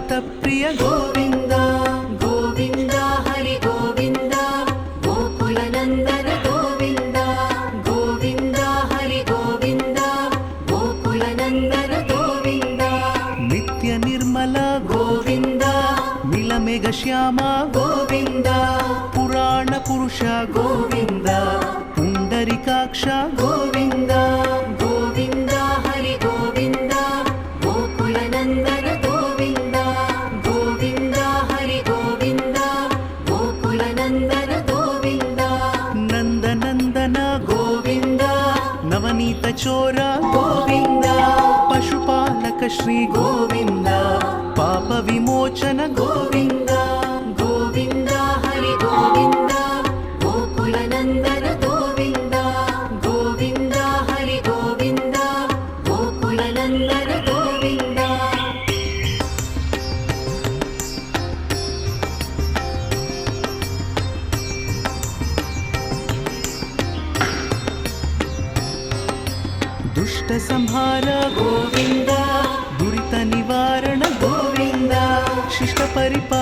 भक्तप्रिय गोविन्द गोविन्द हरि गोविन्द गोकुलनन्दन गोविन्द गोविन्द हरि गोविन्द गोकुलनन्दन गोविन्द नित्य निर्मल गोविन्द नीलमेघ श्याम गोविन्द पुराण पुरुष गोविन्द पुण्डरीकाक्ष गोविन्द गोविन्द हरि गोविन्द गोकुलनन्दन गोविन्द गोविन्द हरि गोविन्द गोकुलनन्दन गोविन्द नन्दनन्दन गोविन्द नवनीत चोर गोविन्द पशुपालक श्री गोविन्द पाप विमोचन गोविन्द गोविन्द हरि गोविन्द गोकुलनन्दन गोविन्द गोविन्द हरि गोविन्द गोकुलनन्दन गोविन्द दुष्ट संहार गोविन्द दुरित निवारण गोविन्द शिष्ट परिपालन